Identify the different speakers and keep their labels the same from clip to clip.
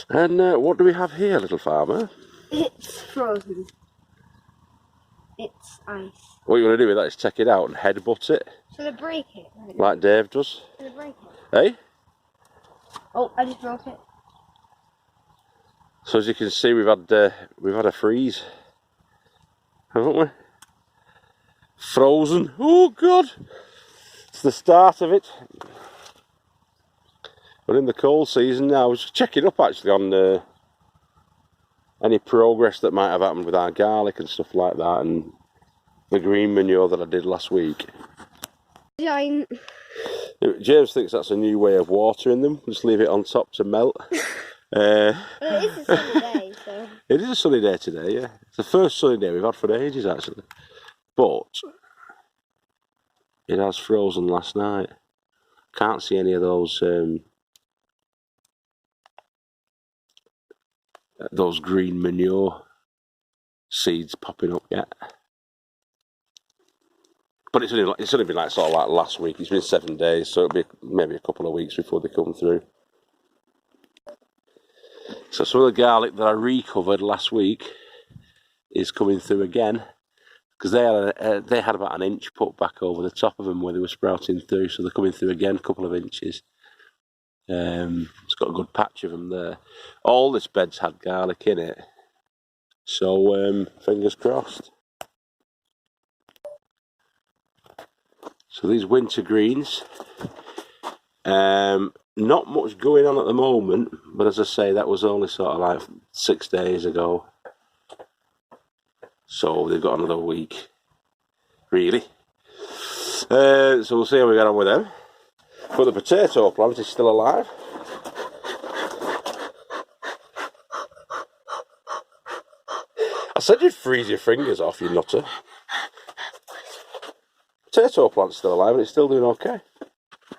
Speaker 1: And what do we have here, little farmer?
Speaker 2: It's frozen. It's ice.
Speaker 1: What you want to do with that is take it out and headbutt it.
Speaker 2: Should I break it?
Speaker 1: Like Dave does.
Speaker 2: Should I break it?
Speaker 1: Hey?
Speaker 2: Oh, I just broke it.
Speaker 1: So as you can see, we've had a freeze, haven't we? Frozen. Oh God! It's the start of it. We're in the cold season now. I was checking up actually on any progress that might have happened with our garlic and stuff like that, and the green manure that I did last week.
Speaker 2: Giant.
Speaker 1: James thinks that's a new way of watering them. Just leave it on top to melt.
Speaker 2: Well, it is a sunny day, so.
Speaker 1: It is a sunny day today, yeah. It's the first sunny day we've had for ages, actually. But it has frozen last night. Can't see any of those green manure seeds popping up yet. But it's only been like sort of like last week. It's been 7 days, so it'll be maybe a couple of weeks before they come through. So some of the garlic that I recovered last week is coming through again, because they had about an inch put back over the top of them where they were sprouting through, so they're coming through again, a couple of inches. It's got a good patch of them there. All this bed's had garlic in it, so fingers crossed. So these winter greens, not much going on at the moment, but as I say, that was only sort of like 6 days ago. So they've got another week, really. So we'll see how we get on with them. But the potato plant is still alive. I said you'd freeze your fingers off, you nutter. Potato plant's still alive and it's still doing okay,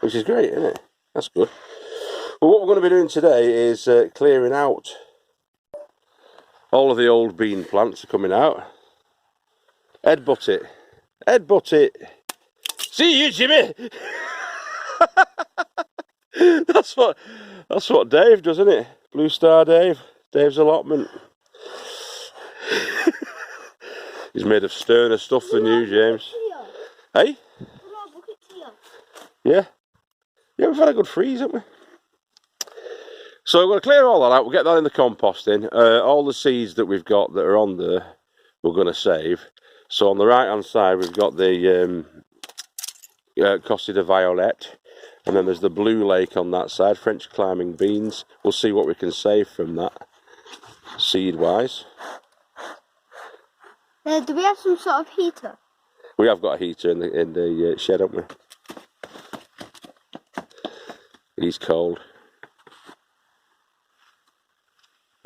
Speaker 1: which is great, isn't it? That's good. Well, what we're going to be doing today is clearing out. All of the old bean plants are coming out. Headbutt it. Headbutt it. See you, Jimmy! That's what Dave does, isn't it? Blue Star Dave. Dave's allotment. He's made of sterner stuff than you, James. Hey? Yeah. Yeah, we've had a good freeze, haven't we? So we're going to clear all that out. We'll get that in the composting. All the seeds that we've got that are on there, we're going to save. So on the right hand side, we've got the Costa de Violet. And then there's the Blue Lake on that side, French climbing beans. We'll see what we can save from that, seed-wise.
Speaker 2: Do we have some sort of heater?
Speaker 1: We have got a heater in the shed, haven't we? He's cold.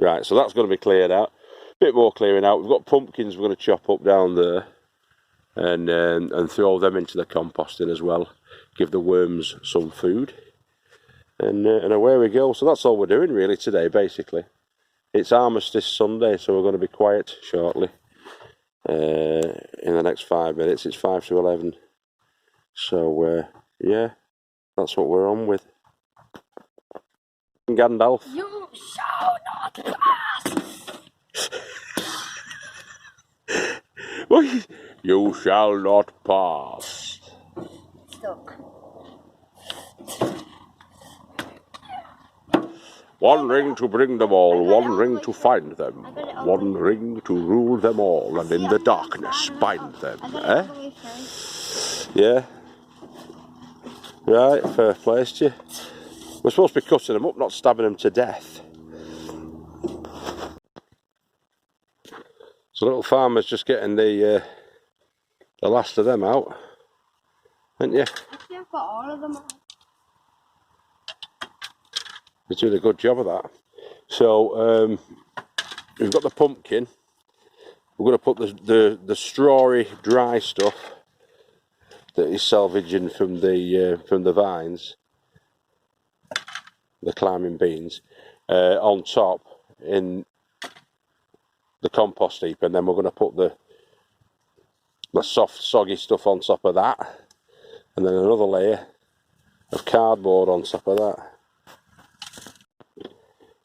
Speaker 1: Right, so that's going to be cleared out. A bit more clearing out. We've got pumpkins we're going to chop up down there and throw them into the composting as well. Give the worms some food. And away we go. So that's all we're doing really today, basically. It's Armistice Sunday, so we're going to be quiet shortly. In the next 5 minutes. It's 5 to 11. So, yeah, that's what we're on with. Gandalf.
Speaker 2: You shall not pass!
Speaker 1: You shall not pass.
Speaker 2: Stuck.
Speaker 1: One ring to bring them all, one ring to find them, one ring to rule them all, and in the darkness bind them. Eh? Yeah. Right, fair play to you. We're supposed to be cutting them up, not stabbing them to death. So little farmer's just getting the last of them out, aren't you?
Speaker 2: Actually, I've got all of them out.
Speaker 1: He's doing a good job of that. So we've got the pumpkin. We're going to put the strawy dry stuff that is salvaging from the vines, the climbing beans, on top in the compost heap, and then we're going to put the soft, soggy stuff on top of that, and then another layer of cardboard on top of that.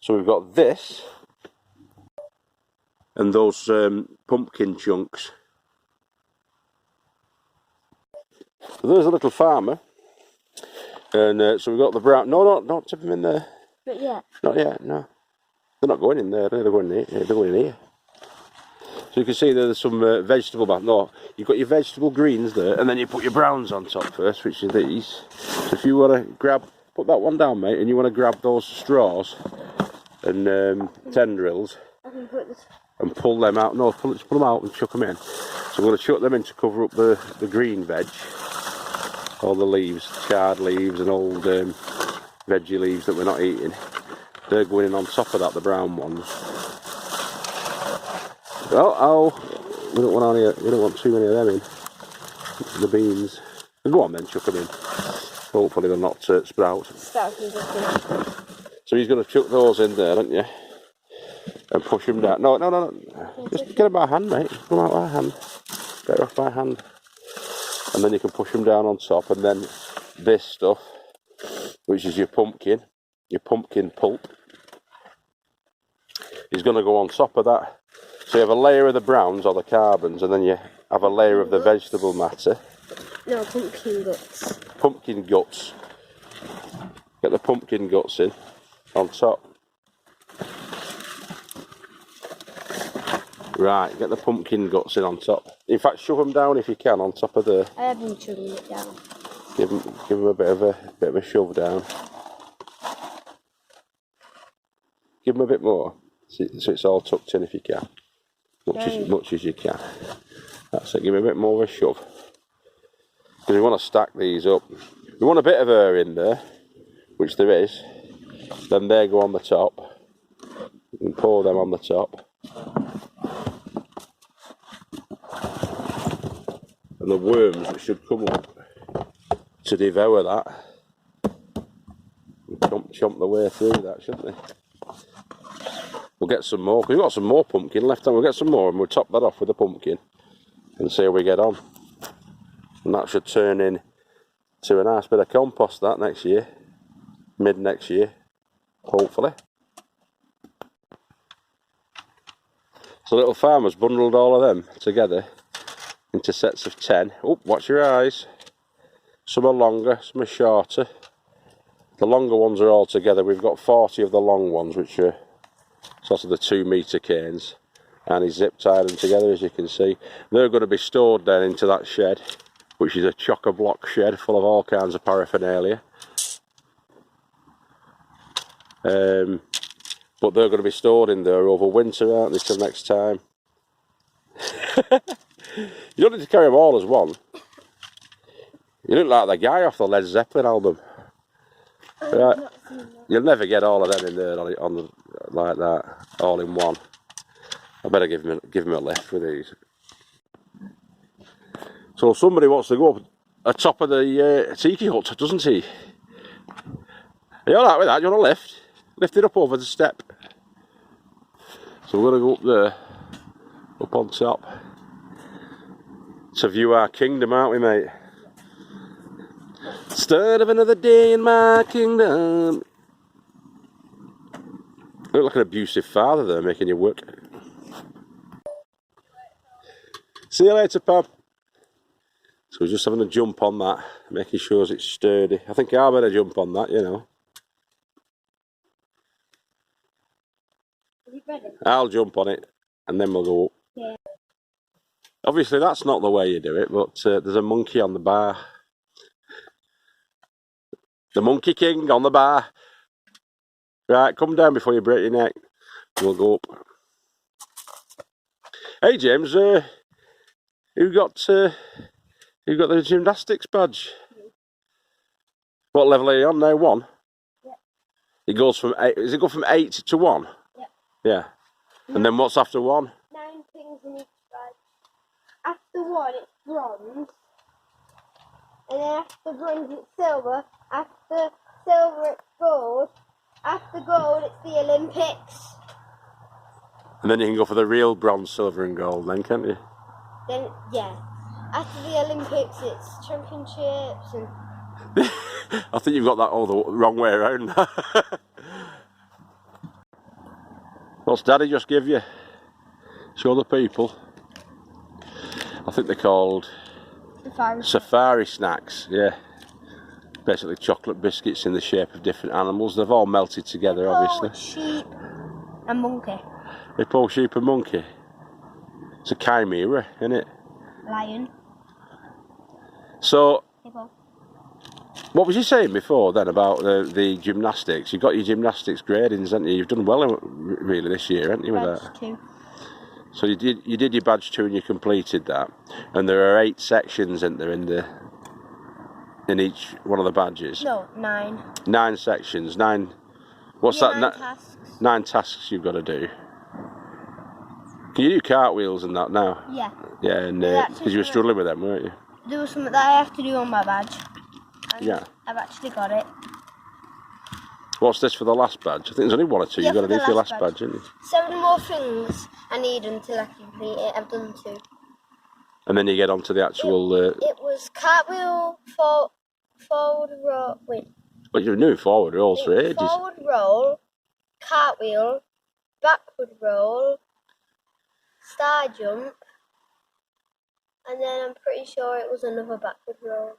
Speaker 1: So we've got this and those pumpkin chunks. So there's a little farmer, and so we've got the brown. No, don't tip them in there.
Speaker 2: Not yet.
Speaker 1: Not yet. No, they're not going in there. They're going in here. They're going in here. So you can see there's some vegetable bath. No, you've got your vegetable greens there, and then you put your browns on top first, which are these. So if you want to put that one down, mate, and you want to grab those straws and tendrils
Speaker 2: I can put this.
Speaker 1: and pull them out. No, pull them out and chuck them in. So we're going to chuck them in to cover up the green veg, all the leaves, charred leaves and old veggie leaves that we're not eating. They're going in on top of that, the brown ones. Oh, we don't want any. We don't want too many of them in. The beans. Go on then, chuck them in. Hopefully they'll not sprout. So he's going to chuck those in there, aren't you? And push them down. No. Just get them by hand, mate. Get them out by hand. Get it off by hand. And then you can push them down on top. And then this stuff, which is your pumpkin pulp, is going to go on top of that. So you have a layer of the browns or the carbons, and then you have a layer of the vegetable matter.
Speaker 2: No, pumpkin guts.
Speaker 1: Pumpkin guts. Get the pumpkin guts in on top. Right, get the pumpkin guts in on top. In fact, shove them down if you can on top of the.
Speaker 2: I have been shoving it down.
Speaker 1: Give them a bit of a shove down. Give them a bit more, so it's all tucked in if you can. Much as you can. That's it. Give me a bit more of a shove. Because we want to stack these up. We want a bit of air in there, which there is. Then they go on the top. You can pour them on the top. And the worms that should come up to devour that. Chomp the way through that, shouldn't they? We'll get some more, because we've got some more pumpkin left, and we'll get some more, and we'll top that off with the pumpkin and see how we get on. And that should turn in to a nice bit of compost that next year, mid next year, hopefully. So little farmers bundled all of them together into sets of 10. Oh, watch your eyes. Some are longer, some are shorter. The longer ones are all together. We've got 40 of the long ones, which are sort of the 2 metre canes, and he's zip tied them together, as you can see. They're going to be stored then into that shed, which is a chock-a-block shed full of all kinds of paraphernalia. But they're going to be stored in there over winter, aren't they, till next time? You don't need to carry them all as one. You look like the guy off the Led Zeppelin album. Right. You'll never get all of them in there like that, all in one. I better give him a lift with these. So somebody wants to go up atop of the tiki hut, doesn't he? Are you alright with that? Do you want a lift? Lift it up over the step. So we're going to go up there, up on top, to view our kingdom, aren't we, mate? Start of another day in my kingdom. You look like an abusive father there, making you work. See you later, Pam. So we're just having a jump on that, making sure it's sturdy. I think I better jump on that, you know.
Speaker 2: Are you ready?
Speaker 1: I'll jump on it, and then we'll go up.
Speaker 2: Yeah.
Speaker 1: Obviously, that's not the way you do it, but there's a monkey on the bar. The Monkey King on the bar. Right, come down before you break your neck. We'll go up. Hey, James, who got the gymnastics badge? What level are you on now? 1?
Speaker 2: Yeah.
Speaker 1: It goes from 8. Does it go from 8 to 1?
Speaker 2: Yeah.
Speaker 1: Yeah. And then what's after 1?
Speaker 2: 9 things in each badge. After 1, it's bronze. And then after bronze, it's silver. After silver, it's gold. After gold, it's the Olympics.
Speaker 1: And then you can go for the real bronze, silver and gold then, can't you?
Speaker 2: Then, yeah. After the Olympics, it's championships and...
Speaker 1: I think you've got that all the wrong way around. What's Daddy just give you? Show the people. I think they're called safari snacks, yeah. Basically chocolate biscuits in the shape of different animals. They've all melted together, obviously.
Speaker 2: Sheep and monkey.
Speaker 1: Hippo, sheep and monkey. It's a chimera, isn't it?
Speaker 2: Lion.
Speaker 1: So,
Speaker 2: Hippo.
Speaker 1: what was you saying before then about the gymnastics? You've got your gymnastics gradings, haven't you? You've done well really this year, haven't you, with
Speaker 2: Badge
Speaker 1: that?
Speaker 2: 2.
Speaker 1: So you did your badge 2 and you completed that. And there are 8 sections, isn't there, in each one of the badges?
Speaker 2: No, 9.
Speaker 1: 9 sections. 9. What's
Speaker 2: Yeah,
Speaker 1: that?
Speaker 2: 9 tasks.
Speaker 1: 9 tasks you've got to do. Can you do cartwheels and that now?
Speaker 2: Yeah.
Speaker 1: Yeah, and because you were struggling with them, weren't you?
Speaker 2: There was something that I have to do on my badge. And
Speaker 1: Yeah.
Speaker 2: I've actually got it.
Speaker 1: What's this for the last badge? I think there's only 1 or 2
Speaker 2: Yeah,
Speaker 1: you've got to
Speaker 2: for
Speaker 1: do
Speaker 2: the
Speaker 1: for your
Speaker 2: last
Speaker 1: last
Speaker 2: badge.
Speaker 1: badge, haven't you?
Speaker 2: 7 more things I need until I complete it. I've done 2.
Speaker 1: And then you get on to the actual...
Speaker 2: It was cartwheel, forward roll. Wait.
Speaker 1: But you've been doing forward rolls for ages.
Speaker 2: Forward roll, cartwheel, backward roll, star jump, and then I'm pretty sure it was another backward roll.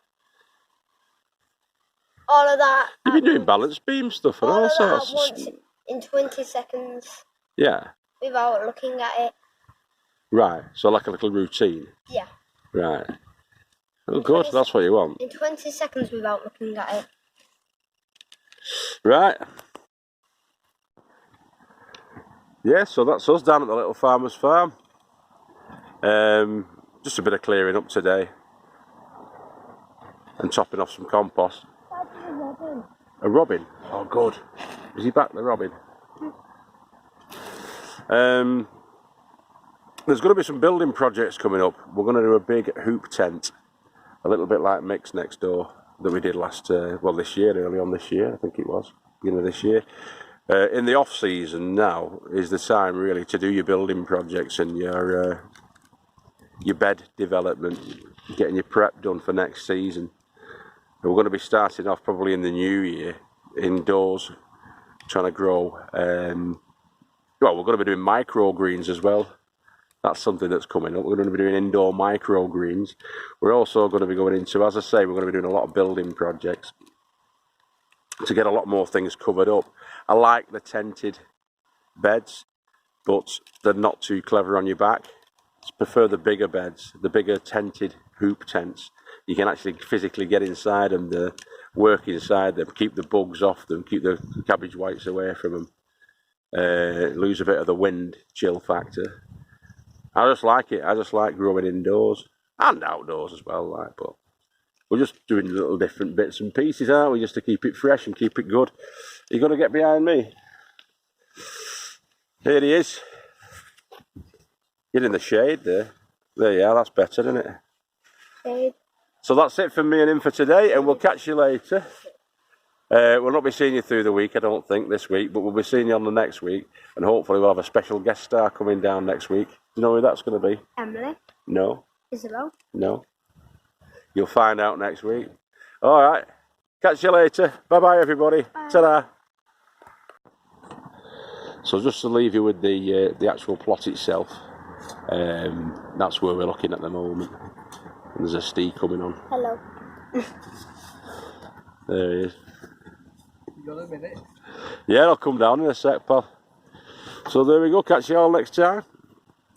Speaker 2: All of that.
Speaker 1: You've been doing balance beam stuff and all sorts.
Speaker 2: All of that at once in 20 seconds
Speaker 1: Yeah.
Speaker 2: without looking at it.
Speaker 1: Right. So like a little routine.
Speaker 2: Yeah.
Speaker 1: Right. Oh, good. That's what you want.
Speaker 2: In 20 seconds without looking at it.
Speaker 1: Right. Yeah, so that's us down at the little farmer's farm. Just a bit of clearing up today. And chopping off some compost.
Speaker 2: That's a robin.
Speaker 1: A robin? Oh, good. Is he back, the robin? There's going to be some building projects coming up. We're going to do a big hoop tent. A little bit like Mick's next door that we did this year, early on this year, I think it was. Beginning of this year. In the off season now is the time really to do your building projects and your bed development, getting your prep done for next season. And we're going to be starting off probably in the new year indoors, trying to grow. We're going to be doing microgreens as well. That's something that's coming up. We're going to be doing indoor microgreens. We're also going to be going into, as I say, we're going to be doing a lot of building projects to get a lot more things covered up. I like the tented beds, but they're not too clever on your back. I prefer the bigger beds, the bigger tented hoop tents. You can actually physically get inside them, work inside them, keep the bugs off them, keep the cabbage whites away from them, lose a bit of the wind chill factor. I just like it. I just like growing indoors and outdoors as well. But we're just doing little different bits and pieces, aren't we? Just to keep it fresh and keep it good. You're going to get behind me. Here he is. Get in the shade there. There you are. That's better, isn't it?
Speaker 2: Shade.
Speaker 1: So that's it from me and him for today, and we'll catch you later. We'll not be seeing you through the week, I don't think, this week, but we'll be seeing you on the next week, and hopefully we'll have a special guest star coming down next week. Do you know who that's going to be?
Speaker 2: Emily.
Speaker 1: No.
Speaker 2: Isabel.
Speaker 1: No. You'll find out next week. All right. Catch you later. Bye-bye, everybody.
Speaker 2: Bye.
Speaker 1: Ta-da. So just to leave you with the actual plot itself, that's where we're looking at the moment. And there's a Steve coming on.
Speaker 2: Hello.
Speaker 1: There he is.
Speaker 3: You got a minute?
Speaker 1: Yeah, I'll come down in a sec, pal. So there we go. Catch you all next time.